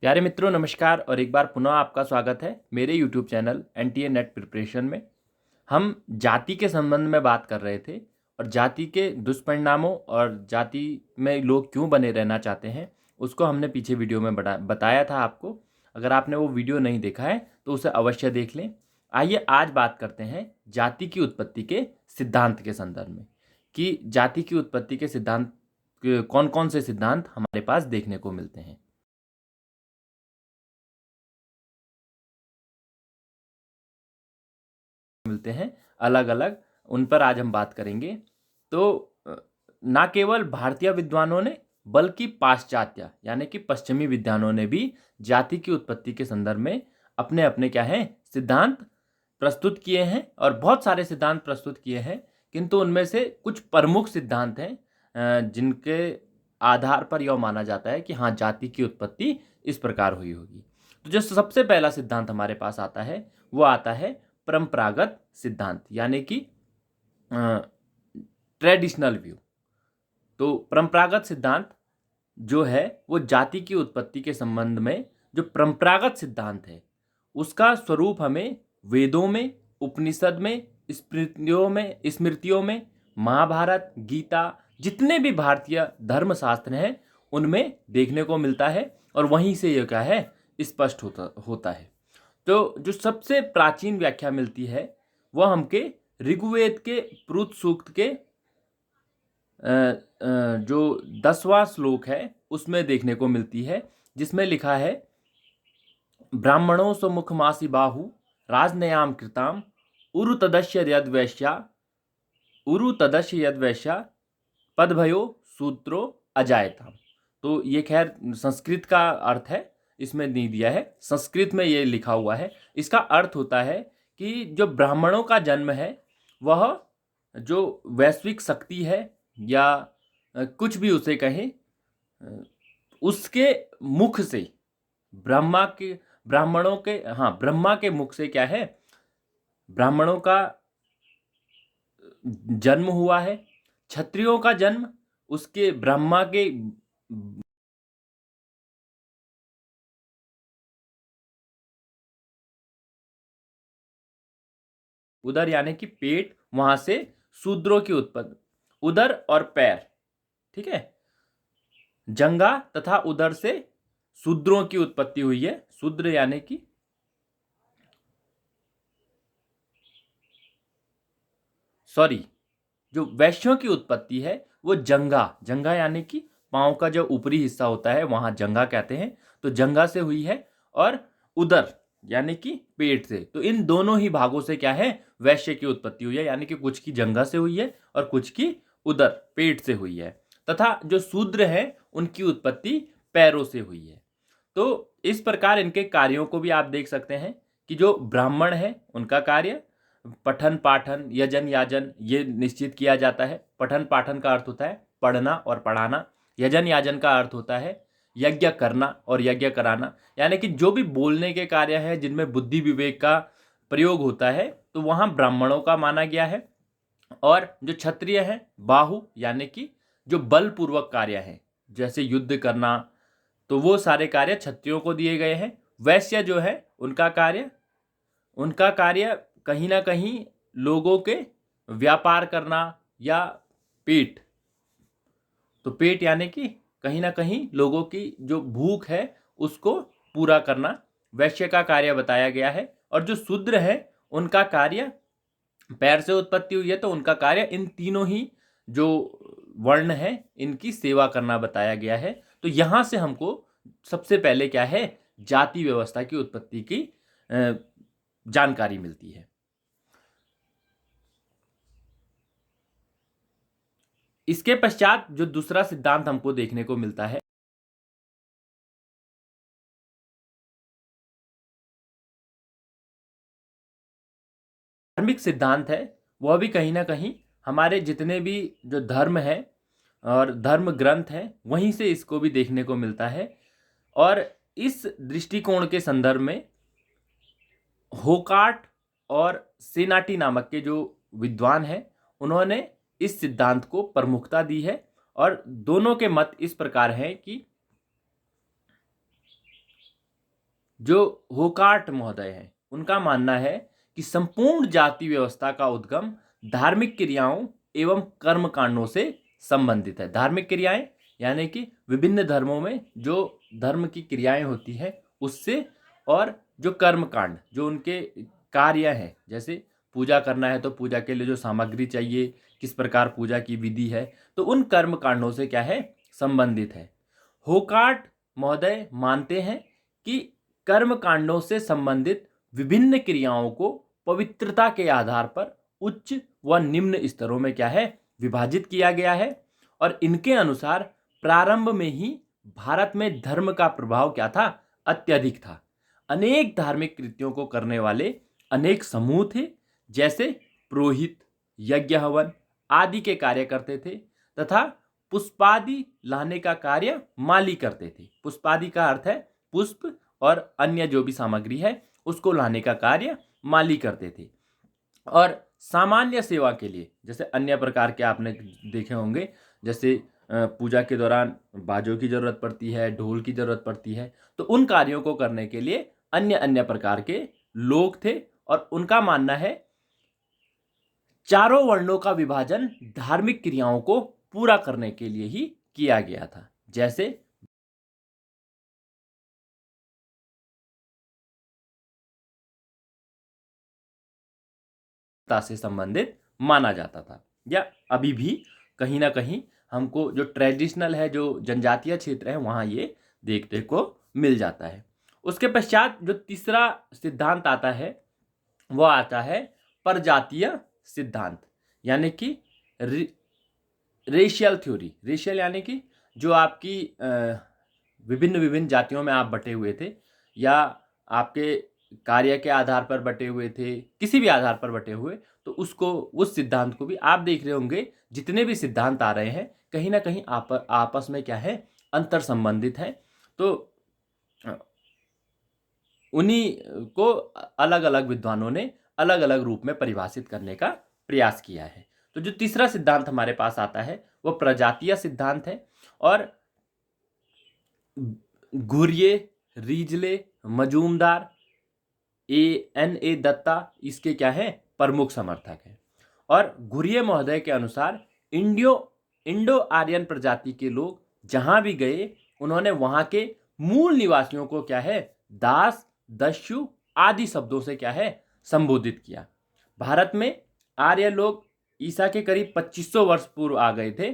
प्यारे मित्रों, नमस्कार और एक बार पुनः आपका स्वागत है मेरे YouTube channel NTA net preparation में। हम जाति के संबंध में बात कर रहे थे और जाति के दुष्परिणामों और जाति में लोग क्यों बने रहना चाहते हैं उसको हमने पीछे वीडियो में बताया था आपको। अगर आपने वो वीडियो नहीं देखा है तो उसे अवश्य देख लें। आइए आज बात करते हैं जाति की उत्पत्ति के सिद्धांत के संदर्भ में कि जाति की उत्पत्ति के सिद्धांत कौन कौन से सिद्धांत हमारे पास देखने को मिलते हैं अलग अलग, उन पर आज हम बात करेंगे। तो ना केवल भारतीय विद्वानों ने बल्कि पाश्चात्य यानी कि पश्चिमी विद्वानों ने भी जाति की उत्पत्ति के संदर्भ में अपने अपने क्या हैं सिद्धांत प्रस्तुत किए हैं और बहुत सारे सिद्धांत प्रस्तुत किए हैं, किंतु उनमें से कुछ प्रमुख सिद्धांत हैं जिनके आधार पर यह माना जाता है कि हाँ, जाति की उत्पत्ति इस प्रकार हुई होगी। तो जो सबसे पहला सिद्धांत हमारे पास आता है वो आता है परंपरागत सिद्धांत यानी कि ट्रेडिशनल व्यू। तो परंपरागत सिद्धांत जो है वो जाति की उत्पत्ति के संबंध में जो परंपरागत सिद्धांत है उसका स्वरूप हमें वेदों में, उपनिषद में, स्मृतियों में, महाभारत, गीता, जितने भी भारतीय धर्मशास्त्र हैं उनमें देखने को मिलता है और वहीं से यह क्या है स्पष्ट होता है। तो जो सबसे प्राचीन व्याख्या मिलती है वह हमके ऋग्वेद के प्रुत सूक्त के जो 10वां श्लोक है उसमें देखने को मिलती है, जिसमें लिखा है ब्राह्मणों स्वमुखमासी बाहु राजनयाम कृताम उरु तदस्य यद्वैश्या पदभयो सूत्रो अजायताम। तो ये खैर संस्कृत का अर्थ है, इसमें नहीं दिया है, संस्कृत में ये लिखा हुआ है। इसका अर्थ होता है कि जो ब्राह्मणों का जन्म है वह जो वैश्विक शक्ति है या कुछ भी उसे कहें उसके मुख से ब्रह्मा के मुख से क्या है ब्राह्मणों का जन्म हुआ है। क्षत्रियों का जन्म उसके ब्रह्मा के उदर यानी कि पेट, वहां से शूद्रों की उत्पत्ति, उदर और पैर, ठीक है, जंगा तथा उदर से शूद्रों की उत्पत्ति हुई है। शूद्र यानी कि जो वैश्यों की उत्पत्ति है वो जंगा यानी कि पांव का जो ऊपरी हिस्सा होता है वहां जंगा कहते हैं, तो जंगा से हुई है। और उदर यानी कि पेट से, तो इन दोनों ही भागों से क्या है वैश्य की उत्पत्ति हुई है, यानी कि कुछ की जंगा से हुई है और कुछ की उदर पेट से हुई है। तथा जो शूद्र है उनकी उत्पत्ति पैरों से हुई है। तो इस प्रकार इनके कार्यों को भी आप देख सकते हैं कि जो ब्राह्मण है उनका कार्य पठन पाठन यजन याजन ये निश्चित किया जाता है। पठन पाठन का अर्थ होता है पढ़ना और पढ़ाना, यजन याजन का अर्थ होता है यज्ञ करना और यज्ञ कराना, यानी कि जो भी बोलने के कार्य है जिनमें बुद्धि विवेक का प्रयोग होता है तो वहां ब्राह्मणों का माना गया है। और जो क्षत्रिय है बाहु यानी कि जो बलपूर्वक कार्य है जैसे युद्ध करना, तो वो सारे कार्य क्षत्रियों को दिए गए हैं। वैश्य जो है उनका कार्य कहीं ना कहीं लोगों के व्यापार करना या पेट, तो पेट यानी कि कहीं ना कहीं लोगों की जो भूख है उसको पूरा करना वैश्य का कार्य बताया गया है। और जो शूद्र है उनका कार्य पैर से उत्पत्ति हुई है तो उनका कार्य इन तीनों ही जो वर्ण है इनकी सेवा करना बताया गया है। तो यहां से हमको सबसे पहले क्या है जाति व्यवस्था की उत्पत्ति की जानकारी मिलती है। इसके पश्चात जो दूसरा सिद्धांत हमको देखने को मिलता है धार्मिक सिद्धांत है, वह भी कहीं ना कहीं हमारे जितने भी जो धर्म है और धर्म ग्रंथ हैं वहीं से इसको भी देखने को मिलता है। और इस दृष्टिकोण के संदर्भ में होकार्ट और सेनाटी नामक के जो विद्वान हैं उन्होंने इस सिद्धांत को प्रमुखता दी है। और दोनों के मत इस प्रकार हैं कि जो होकार्ट महोदय हैं उनका मानना है कि संपूर्ण जाति व्यवस्था का उद्गम धार्मिक क्रियाओं एवं कर्म कांडों से संबंधित है। धार्मिक क्रियाएं यानी कि विभिन्न धर्मों में जो धर्म की क्रियाएं होती हैं उससे, और जो कर्म कांड जो उनके कार्य हैं, जैसे पूजा करना है तो पूजा के लिए जो सामग्री चाहिए, किस प्रकार पूजा की विधि है, तो उन कर्म कांडों से क्या है, संबंधित है। होकार्ट महोदय मानते हैं कि कर्म कांडों से संबंधित विभिन्न क्रियाओं को पवित्रता के आधार पर उच्च व निम्न स्तरों में क्या है, विभाजित किया गया है। और इनके अनुसार प्रारंभ में ही भारत में धर्म का प्रभाव क्या था, अत्यधिक था। अनेक धार्मिक कृत्यों को करने वाले अनेक समूह थे, जैसे पुरोहित, यज्ञ हवन आदि के कार्य करते थे, तथा पुष्पादि लाने का कार्य माली करते थे। पुष्पादि का अर्थ है पुष्प और अन्य जो भी सामग्री है उसको लाने का कार्य माली करते थे। और सामान्य सेवा के लिए जैसे अन्य प्रकार के आपने देखे होंगे, जैसे पूजा के दौरान बाजों की जरूरत पड़ती है, ढोल की जरूरत पड़ती है, तो उन कार्यों को करने के लिए अन्य अन्य प्रकार के लोग थे। और उनका मानना है चारों वर्णों का विभाजन धार्मिक क्रियाओं को पूरा करने के लिए ही किया गया था, जैसे से संबंधित माना जाता था, या अभी भी कहीं ना कहीं हमको जो ट्रेडिशनल है, जो जनजातीय क्षेत्र है, वहां ये देखने को मिल जाता है। उसके पश्चात जो तीसरा सिद्धांत आता है वह आता है परजातीय सिद्धांत, यानी कि रेशियल थ्योरी। रेशियल यानी कि जो आपकी विभिन्न विभिन्न जातियों में आप बटे हुए थे, या आपके कार्य के आधार पर बटे हुए थे, किसी भी आधार पर बटे हुए, तो उसको, उस सिद्धांत को भी आप देख रहे होंगे। जितने भी सिद्धांत आ रहे हैं कहीं ना कहीं आपस में क्या है, अंतर संबंधित है। तो उन्हीं को अलग अलग विद्वानों ने अलग अलग रूप में परिभाषित करने का प्रयास किया है। तो जो तीसरा सिद्धांत हमारे पास आता है वो प्रजातीय सिद्धांत है। और घुर्ये, रीजले, मजूमदार, ए दत्ता इसके क्या है, प्रमुख समर्थक है। और घुर्ये महोदय के अनुसार इंडो आर्यन प्रजाति के लोग जहां भी गए उन्होंने वहां के मूल निवासियों को क्या है, दास, दस्यु आदि शब्दों से क्या है, संबोधित किया। भारत में आर्य लोग ईसा के करीब 2500 वर्ष पूर्व आ गए थे,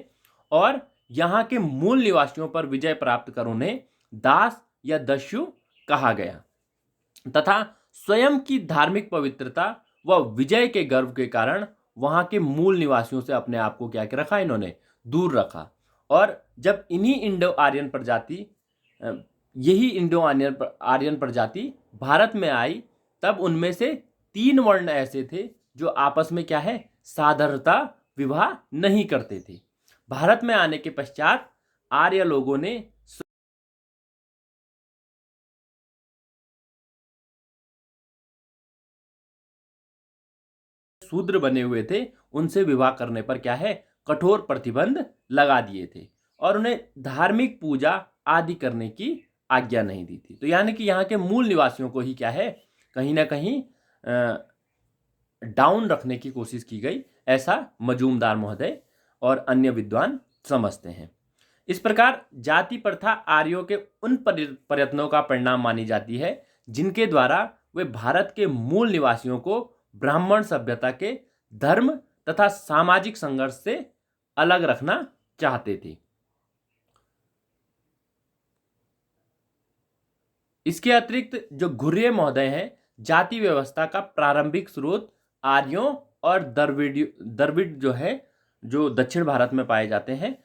और यहाँ के मूल निवासियों पर विजय प्राप्त कर उन्हें दास या दस्यु कहा गया, तथा स्वयं की धार्मिक पवित्रता व विजय के गर्व के कारण वहां के मूल निवासियों से अपने आप को क्या रखा, इन्होंने दूर रखा। और जब इन्हीं इंडो आर्यन प्रजाति यही इंडो आर्यन प्रजाति भारत में आई, तब उनमें से 3 वर्ण ऐसे थे जो आपस में क्या है, साधारणता विवाह नहीं करते थे। भारत में आने के पश्चात आर्य लोगों ने शूद्र बने हुए थे उनसे विवाह करने पर क्या है, कठोर प्रतिबंध लगा दिए थे, और उन्हें धार्मिक पूजा आदि करने की आज्ञा नहीं दी थी। तो यानी कि यहाँ के मूल निवासियों को ही क्या है, कहीं ना कहीं डाउन रखने की कोशिश की गई, ऐसा मजूमदार महोदय और अन्य विद्वान समझते हैं। इस प्रकार जाति प्रथा आर्यों के उन प्रयत्नों का परिणाम मानी जाती है जिनके द्वारा वे भारत के मूल निवासियों को ब्राह्मण सभ्यता के धर्म तथा सामाजिक संघर्ष से अलग रखना चाहते थे। इसके अतिरिक्त जो घुर्ये महोदय हैं, जाति व्यवस्था का प्रारंभिक स्रोत आर्यों और द्रविड़ जो है, जो दक्षिण भारत में पाए जाते हैं,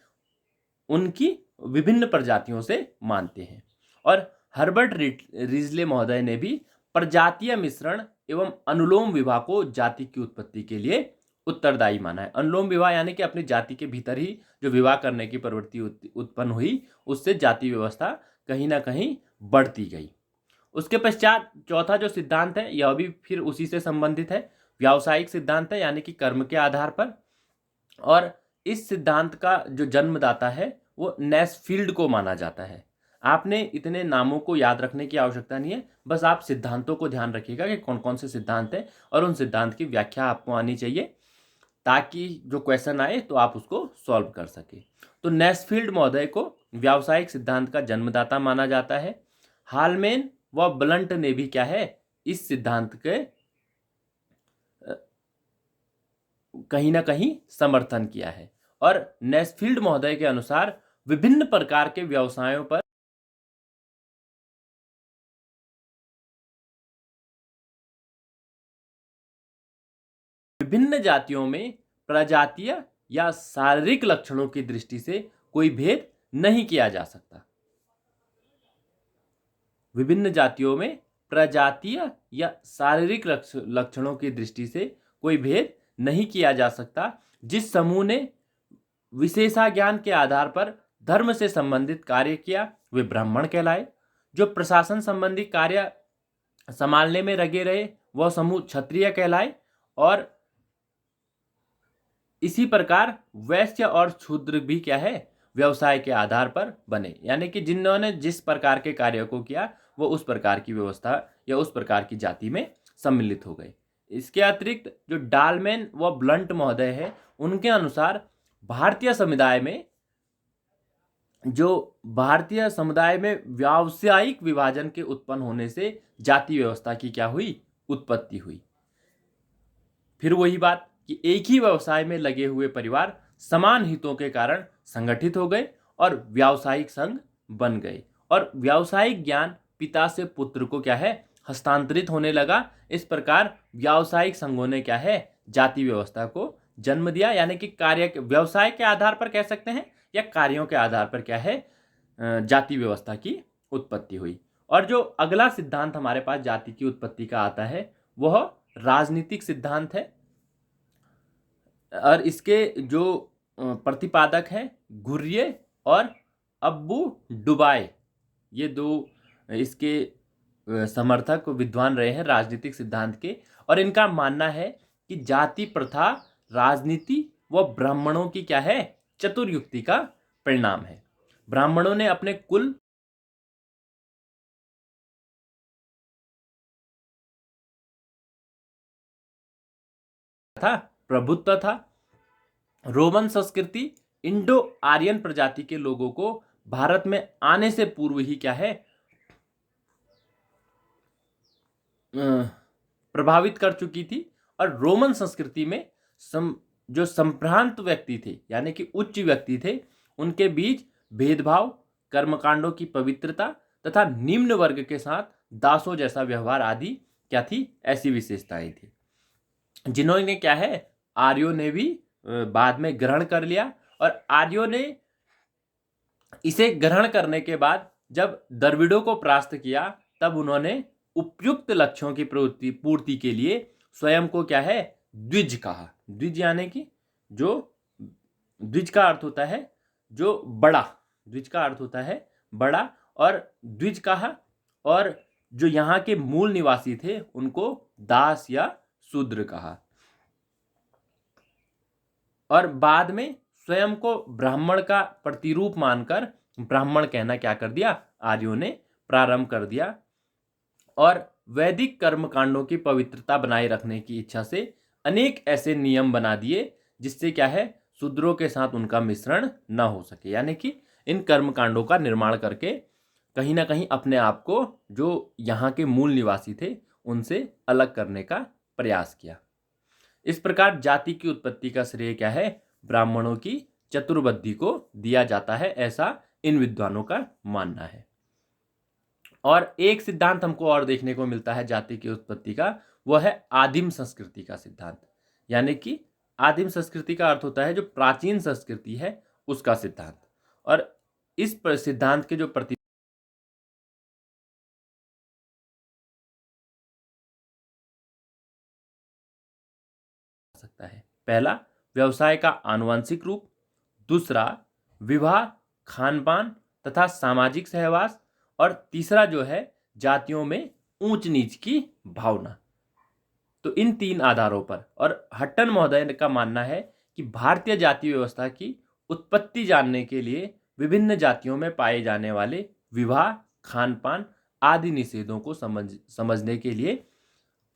उनकी विभिन्न प्रजातियों से मानते हैं। और हर्बर्ट रिजले महोदय ने भी प्रजातीय मिश्रण एवं अनुलोम विवाह को जाति की उत्पत्ति के लिए उत्तरदायी माना है। अनुलोम विवाह यानी कि अपनी जाति के भीतर ही जो विवाह करने की प्रवृत्ति उत्पन्न हुई, उससे जाति व्यवस्था कहीं ना कहीं बढ़ती गई। उसके पश्चात चौथा जो सिद्धांत है यह भी फिर उसी से संबंधित है, व्यावसायिक सिद्धांत है, यानी कि कर्म के आधार पर। और इस सिद्धांत का जो जन्मदाता है वो नेस्फील्ड को माना जाता है। आपने इतने नामों को याद रखने की आवश्यकता नहीं है, बस आप सिद्धांतों को ध्यान रखिएगा कि कौन कौन से सिद्धांत हैं और उन सिद्धांत की व्याख्या आपको आनी चाहिए, ताकि जो क्वेश्चन आए तो आप उसको सॉल्व कर सके। तो नेस्फील्ड महोदय को व्यावसायिक सिद्धांत का जन्मदाता माना जाता है। हालमेन व ब्लंट ने भी क्या है, इस सिद्धांत के कहीं ना कहीं समर्थन किया है। और नेस्फील्ड महोदय के अनुसार विभिन्न प्रकार के व्यवसायों पर विभिन्न जातियों में प्रजातीय या शारीरिक लक्षणों की दृष्टि से कोई भेद नहीं किया जा सकता। विभिन्न जातियों में प्रजातीय या शारीरिक लक्षणों की दृष्टि से कोई भेद नहीं किया जा सकता। जिस समूह ने विशेषा ज्ञान के आधार पर धर्म से संबंधित कार्य किया वे ब्राह्मण कहलाए। जो प्रशासन संबंधी कार्य संभालने में लगे रहे वह समूह क्षत्रिय कहलाए। और इसी प्रकार वैश्य और शूद्र भी क्या है, व्यवसाय के आधार पर बने, यानी कि जिन्होंने जिस प्रकार के कार्य को किया वो उस प्रकार की व्यवस्था या उस प्रकार की जाति में सम्मिलित हो गए। इसके अतिरिक्त जो डालमेन व ब्लंट महोदय है उनके अनुसार भारतीय समुदाय में व्यावसायिक विभाजन के उत्पन्न होने से जाति व्यवस्था की क्या हुई, उत्पत्ति हुई। फिर वही बात कि एक ही व्यवसाय में लगे हुए परिवार समान हितों के कारण संगठित हो गए और व्यावसायिक संघ बन गए, और व्यावसायिक ज्ञान पिता से पुत्र को क्या है, हस्तांतरित होने लगा। इस प्रकार व्यावसायिक संघों ने क्या है, जाति व्यवस्था को जन्म दिया, यानी कि व्यवसाय के आधार पर कह सकते हैं या कार्यों के आधार पर क्या है, जाति व्यवस्था की उत्पत्ति हुई। और जो अगला सिद्धांत हमारे पास जाति की उत्पत्ति का आता है वह राजनीतिक सिद्धांत है। और इसके जो प्रतिपादक हैं घुर्ये और अब्बू डुबाए, ये दो इसके समर्थक विद्वान रहे हैं राजनीतिक सिद्धांत के। और इनका मानना है कि जाति प्रथा राजनीति व ब्राह्मणों की क्या है, चतुर्युक्ति का परिणाम है। ब्राह्मणों ने अपने कुल था, प्रभुत्व था। रोमन संस्कृति इंडो आर्यन प्रजाति के लोगों को भारत में आने से पूर्व ही क्या है, प्रभावित कर चुकी थी। और रोमन संस्कृति में जो संभ्रांत व्यक्ति थे, यानी कि उच्च व्यक्ति थे, उनके बीच भेदभाव, कर्मकांडों की पवित्रता तथा निम्न वर्ग के साथ दासों जैसा व्यवहार आदि क्या थी, ऐसी विशेषताएं थी, जिन्होंने क्या है, आर्यों ने भी बाद में ग्रहण कर लिया। और आर्यों ने इसे ग्रहण करने के बाद जब द्रविड़ों को परास्त किया तब उन्होंने उपयुक्त लक्ष्यों की पूर्ति के लिए स्वयं को क्या है, द्विज कहा। द्विज यानी कि जो द्विज का अर्थ होता है जो बड़ा, द्विज का अर्थ होता है बड़ा, और द्विज कहा। और जो यहाँ के मूल निवासी थे उनको दास या शूद्र कहा। और बाद में स्वयं को ब्राह्मण का प्रतिरूप मानकर ब्राह्मण कहना क्या कर दिया, आर्यों ने प्रारंभ कर दिया। और वैदिक कर्मकांडों की पवित्रता बनाए रखने की इच्छा से अनेक ऐसे नियम बना दिए जिससे क्या है, शूद्रों के साथ उनका मिश्रण न हो सके, यानी कि इन कर्मकांडों का निर्माण करके कहीं ना कहीं अपने आप को जो यहाँ के मूल निवासी थे उनसे अलग करने का प्रयास किया। इस प्रकार जाति की उत्पत्ति का श्रेय क्या है, ब्राह्मणों की चतुर्बुद्धि को दिया जाता है, ऐसा इन विद्वानों का मानना है। और एक सिद्धांत हमको और देखने को मिलता है जाति की उत्पत्ति का, वह है आदिम संस्कृति का सिद्धांत। यानी कि आदिम संस्कृति का अर्थ होता है जो प्राचीन संस्कृति है उसका सिद्धांत। और इस सिद्धांत के जो प्रति सकता है, पहला व्यवसाय का आनुवंशिक रूप, दूसरा विवाह, खान पान तथा सामाजिक सहवास, और तीसरा जो है जातियों में ऊंच नीच की भावना। तो इन तीन आधारों पर, और हट्टन महोदय का मानना है कि भारतीय जाति व्यवस्था की उत्पत्ति जानने के लिए विभिन्न जातियों में पाए जाने वाले विवाह, खान पान आदि निषेधों को समझने के लिए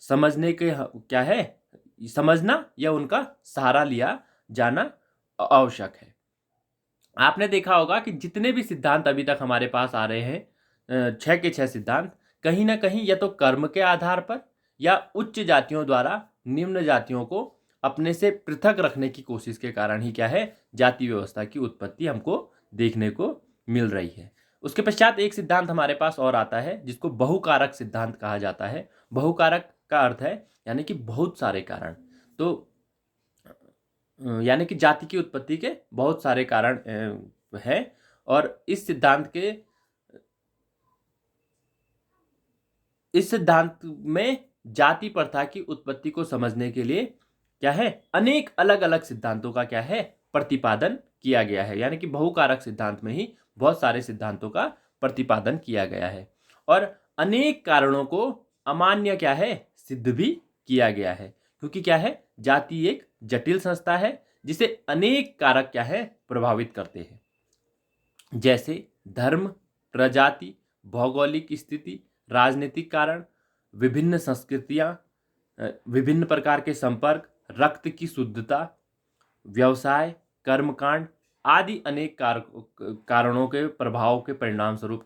समझने के क्या है समझना या उनका सहारा लिया जाना आवश्यक है। आपने देखा होगा कि जितने भी सिद्धांत अभी तक हमारे पास आ रहे हैं, 6 के 6 सिद्धांत कहीं ना कहीं या तो कर्म के आधार पर या उच्च जातियों द्वारा निम्न जातियों को अपने से पृथक रखने की कोशिश के कारण ही क्या है जाति व्यवस्था की उत्पत्ति हमको देखने को मिल रही है। उसके पश्चात एक सिद्धांत हमारे पास और आता है जिसको बहुकारक सिद्धांत कहा जाता है। बहुकारक का अर्थ है यानी कि बहुत सारे कारण। तो यानी कि जाति की उत्पत्ति के बहुत सारे कारण हैं और इस सिद्धांत में जाति प्रथा की उत्पत्ति को समझने के लिए क्या है अनेक अलग अलग सिद्धांतों का क्या है प्रतिपादन किया गया है। यानी कि बहुकारक सिद्धांत में ही बहुत सारे सिद्धांतों का प्रतिपादन किया गया है और अनेक कारणों को अमान्य क्या है सिद्ध भी किया गया है, क्योंकि क्या है जाति एक जटिल संस्था है जिसे अनेक कारक क्या है प्रभावित करते हैं, जैसे धर्म, प्रजाति, भौगोलिक स्थिति, राजनीतिक कारण, विभिन्न संस्कृतियां, विभिन्न प्रकार के संपर्क, रक्त की शुद्धता, व्यवसाय, कर्मकांड आदि अनेक कारणों के प्रभाव के परिणाम स्वरूप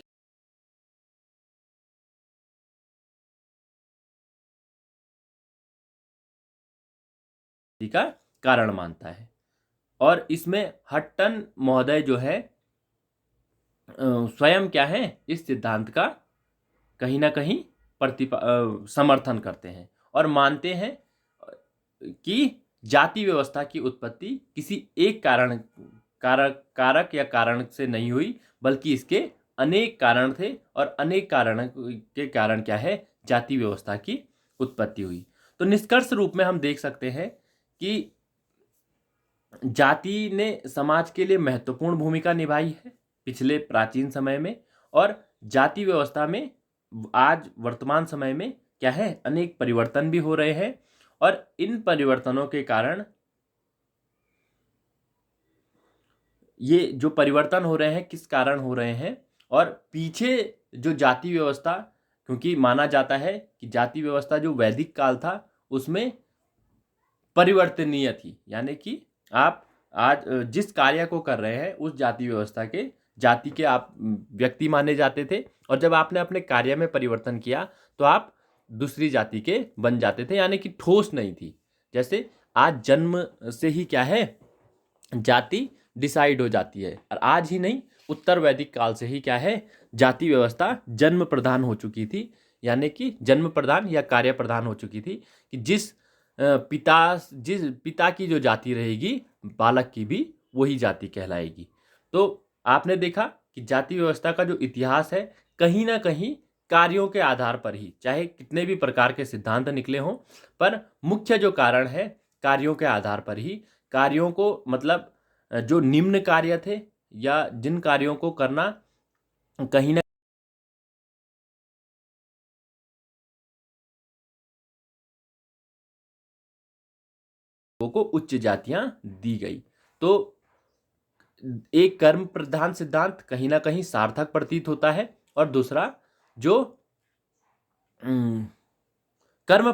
का कारण मानता है। और इसमें हट्टन महोदय जो है स्वयं क्या है इस सिद्धांत का कहीं ना कहीं समर्थन करते हैं और मानते हैं कि जाति व्यवस्था की उत्पत्ति किसी एक कारक या कारण से नहीं हुई, बल्कि इसके अनेक कारण थे और अनेक कारण के कारण क्या है जाति व्यवस्था की उत्पत्ति हुई। तो निष्कर्ष रूप में हम देख सकते हैं कि जाति ने समाज के लिए महत्वपूर्ण भूमिका निभाई है पिछले प्राचीन समय में, और जाति व्यवस्था में आज वर्तमान समय में क्या है अनेक परिवर्तन भी हो रहे हैं और इन परिवर्तनों के कारण ये जो परिवर्तन हो रहे हैं किस कारण हो रहे हैं और पीछे जो जाति व्यवस्था, क्योंकि माना जाता है कि जाति व्यवस्था जो वैदिक काल था उसमें परिवर्तनीय थी, यानी कि आप आज जिस कार्य को कर रहे हैं उस जाति व्यवस्था के जाति के आप व्यक्ति माने जाते थे और जब आपने अपने कार्य में परिवर्तन किया तो आप दूसरी जाति के बन जाते थे, यानी कि ठोस नहीं थी। जैसे आज जन्म से ही क्या है जाति डिसाइड हो जाती है और आज ही नहीं उत्तर वैदिक काल से ही क्या है जाति व्यवस्था जन्म प्रधान हो चुकी थी, यानी कि जन्म प्रधान या कार्य प्रधान हो चुकी थी कि जिस पिता की जो जाति रहेगी बालक की भी वही जाति कहलाएगी। तो आपने देखा कि जाति व्यवस्था का जो इतिहास है कहीं ना कहीं कार्यों के आधार पर ही, चाहे कितने भी प्रकार के सिद्धांत निकले हों, पर मुख्य जो कारण है कार्यों के आधार पर ही, कार्यों को मतलब जो निम्न कार्य थे या जिन कार्यों को करना कहीं ना को उच्च जातियां दी गई। तो एक कर्म प्रधान सिद्धांत कहीं ना कहीं सार्थक प्रतीत होता है और दूसरा जो कर्म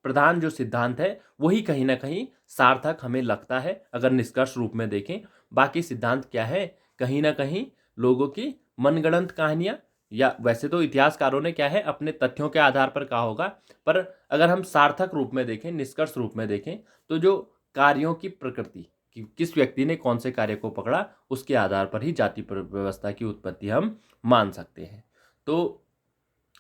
प्रधान जो सिद्धांत है वही कहीं ना कहीं सार्थक हमें लगता है अगर निष्कर्ष रूप में देखें। बाकी सिद्धांत क्या है कहीं ना कहीं लोगों की मनगढ़ंत कहानियां, या वैसे तो इतिहासकारों ने क्या है अपने तथ्यों के आधार पर कहा होगा, पर अगर हम सार्थक रूप में देखें निष्कर्ष रूप में देखें तो जो कार्यों की प्रकृति कि किस व्यक्ति ने कौन से कार्य को पकड़ा उसके आधार पर ही जाति व्यवस्था की उत्पत्ति हम मान सकते हैं। तो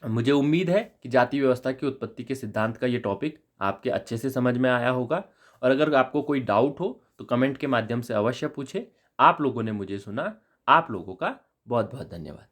मुझे उम्मीद है कि जाति व्यवस्था की उत्पत्ति के सिद्धांत का ये टॉपिक आपके अच्छे से समझ में आया होगा और अगर आपको कोई डाउट हो तो कमेंट के माध्यम से अवश्य पूछें। आप लोगों ने मुझे सुना, आप लोगों का बहुत बहुत धन्यवाद।